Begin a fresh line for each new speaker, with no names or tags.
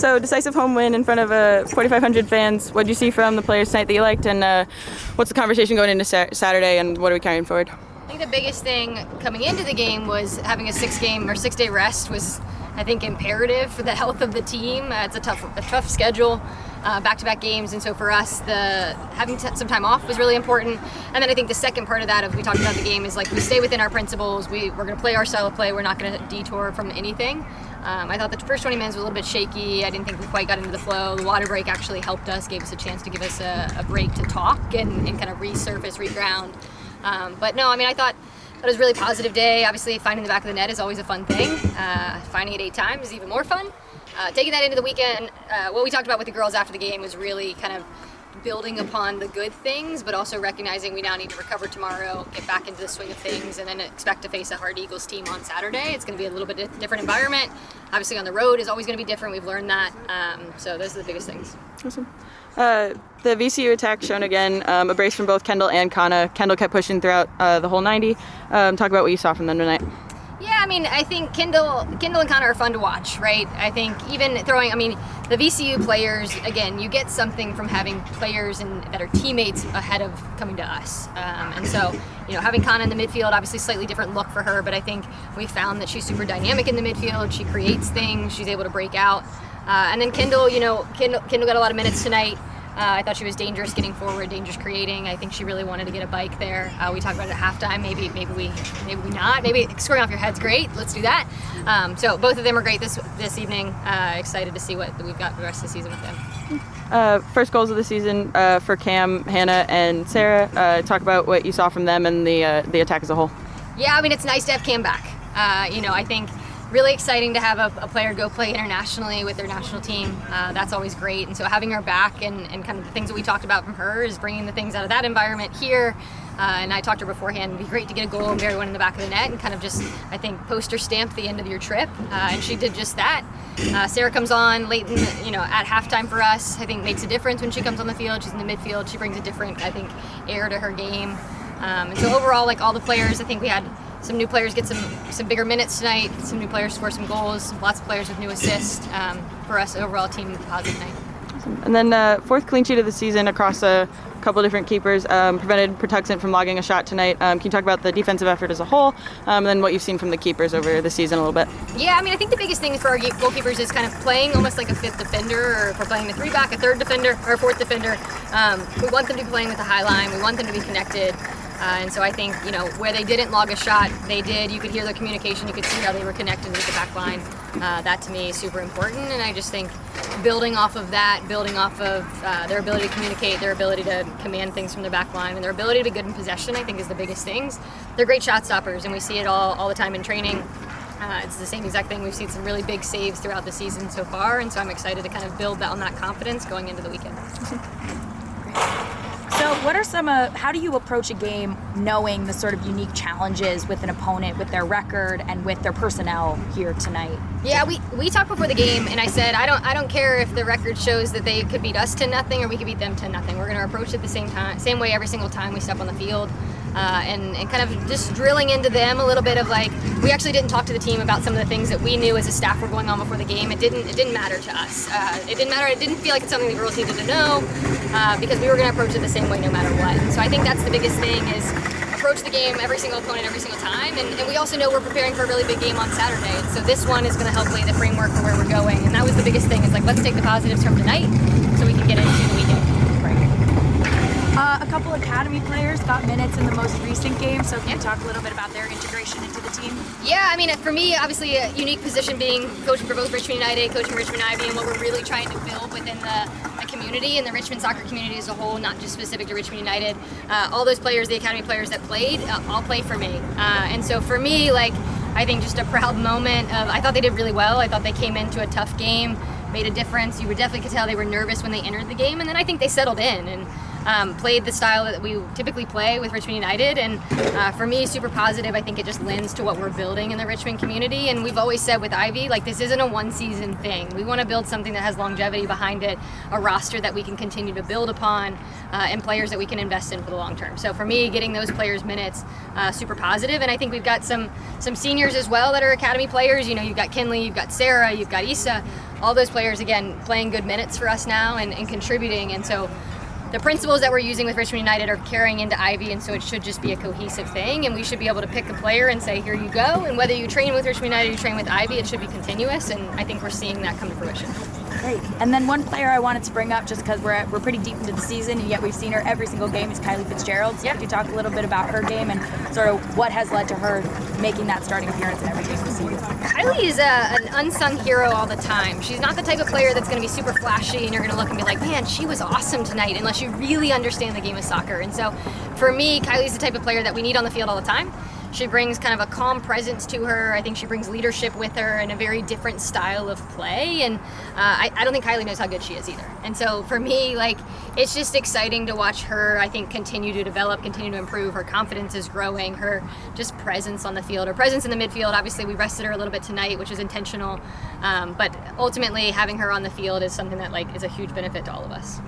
So decisive home win in front of 4,500 fans. What did you see from the players tonight that you liked, and what's the conversation going into Saturday, and what are we carrying forward?
I think the biggest thing coming into the game was having a 6-day rest was, I think, imperative for the health of the team. It's a tough schedule, back-to-back games, and so for us, having some time off was really important. And then I think the second part of that, if we talked about the game, is like we stay within our principles. We're going to play our style of play. We're not going to detour from anything. I thought the first 20 minutes was a little bit shaky. I didn't think we quite got into the flow. The water break actually helped us, gave us a chance to give us a break to talk and kind of resurface, reground. But no, I mean, I thought it was a really positive day. Obviously, finding the back of the net is always a fun thing. Finding it 8 times is even more fun. Taking that into the weekend, what we talked about with the girls after the game was really kind of building upon the good things, but also recognizing we now need to recover tomorrow, get back into the swing of things, and then expect to face a hard Eagles team on Saturday. It's going to be a little bit different environment. Obviously, on the road is always going to be different. We've learned that. So those are the biggest things.
Awesome. The VCU attack shown again, a brace from both Kendall and Kana. Kendall kept pushing throughout the whole 90. Talk about what you saw from them tonight.
Yeah, I mean, I think Kendall and Kana are fun to watch, right? I think even the VCU players, again, you get something from having players that are teammates ahead of coming to us. And so, having Kana in the midfield, obviously slightly different look for her, but I think we found that she's super dynamic in the midfield. She creates things. She's able to break out. And then Kendall got a lot of minutes tonight. I thought she was dangerous getting forward, dangerous creating. I think she really wanted to get a bike there. We talked about it at halftime. Maybe we not. Maybe scoring off your head's great. Let's do that. So both of them are great this evening. Excited to see what we've got for the rest of the season with them.
First goals of the season for Cam, Hannah, and Sarah. Talk about what you saw from them and the attack as a whole.
Yeah, I mean, it's nice to have Cam back. I think really exciting to have a player go play internationally with their national team. That's always great. And so having her back and kind of the things that we talked about from her is bringing the things out of that environment here. And I talked to her beforehand, it'd be great to get a goal and bury one in the back of the net and kind of just, I think, poster stamp the end of your trip. And she did just that. Sarah comes on late at halftime for us. I think makes a difference when she comes on the field. She's in the midfield. She brings a different, I think, air to her game. And so overall, like all the players, I think we had some new players get some bigger minutes tonight, some new players score some goals, lots of players with new assists. For us, overall team, positive night.
Awesome. And then fourth clean sheet of the season across a couple different keepers, prevented Patuxent from logging a shot tonight. Can you talk about the defensive effort as a whole, and then what you've seen from the keepers over the season a little bit?
Yeah, I mean, I think the biggest thing for our goalkeepers is kind of playing almost like a fifth defender, or if we're playing the 3-back, a third defender, or a fourth defender. We want them to be playing with the high line. We want them to be connected. And so I think, where they didn't log a shot, they did. You could hear the communication. You could see how they were connected with the back line. That, to me, is super important. And I just think building off of that, building off of their ability to communicate, their ability to command things from the back line, and their ability to be good in possession, I think, is the biggest things. They're great shot stoppers, and we see it all the time in training. It's the same exact thing. We've seen some really big saves throughout the season so far, and so I'm excited to kind of build on that confidence going into the weekend.
So what are how do you approach a game knowing the sort of unique challenges with an opponent, with their record, and with their personnel here tonight?
Yeah, we talked before the game, and I said, I don't care if the record shows that they could beat us 10-0 or we could beat them 10-0. We're going to approach it the same way every single time we step on the field. And kind of just drilling into them a little bit of like, we actually didn't talk to the team about some of the things that we knew as a staff were going on before the game. It didn't matter to us. It didn't matter. It didn't feel like it's something the girls needed to know because we were going to approach it the same way no matter what. And so I think that's the biggest thing is approach the game, every single opponent, every single time. And we also know we're preparing for a really big game on Saturday. And so this one is going to help lay the framework for where we're going. And that was the biggest thing is like, let's take the positives from tonight so we can get into the weekend.
A couple academy players got minutes in the most recent game, so can you talk a little bit about their integration into the team?
Yeah, I mean, for me, obviously a unique position being coaching for both Richmond United, coaching Richmond Ivy, and what we're really trying to build within the community and the Richmond soccer community as a whole, not just specific to Richmond United. All those players, the academy players that played, all play for me. And so for me, like, I think just a proud moment of, I thought they did really well. I thought they came into a tough game, made a difference. You definitely could tell they were nervous when they entered the game, and then I think they settled in and played the style that we typically play with Richmond United, and for me, super positive. I think it just lends to what we're building in the Richmond community, and we've always said with Ivy, like, this isn't a one-season thing. We want to build something that has longevity behind it, a roster that we can continue to build upon, and players that we can invest in for the long term. So for me, getting those players minutes, super positive, and I think we've got some seniors as well that are academy players. You've got Kinley, you've got Sarah, you've got Issa, all those players, again, playing good minutes for us now and contributing. And so the principles that we're using with Richmond United are carrying into Ivy, and so it should just be a cohesive thing, and we should be able to pick a player and say, here you go, and whether you train with Richmond United or you train with Ivy, it should be continuous, and I think we're seeing that come to fruition.
Great. And then one player I wanted to bring up, just because we're pretty deep into the season, and yet we've seen her every single game, is Kylie Fitzgerald. So could you talk a little bit about her game and sort of what has led to her making that starting appearance in every game this season?
Kylie is an unsung hero all the time. She's not the type of player that's going to be super flashy and you're going to look and be like, man, she was awesome tonight, unless you really understand the game of soccer. And so for me, Kylie's the type of player that we need on the field all the time. She brings kind of a calm presence to her. I think she brings leadership with her and a very different style of play. And I don't think Kylie knows how good she is either. And so for me, like, it's just exciting to watch her, I think, continue to develop, continue to improve. Her confidence is growing, her just presence on the field, her presence in the midfield. Obviously, we rested her a little bit tonight, which is intentional. But ultimately, having her on the field is something that, like, is a huge benefit to all of us.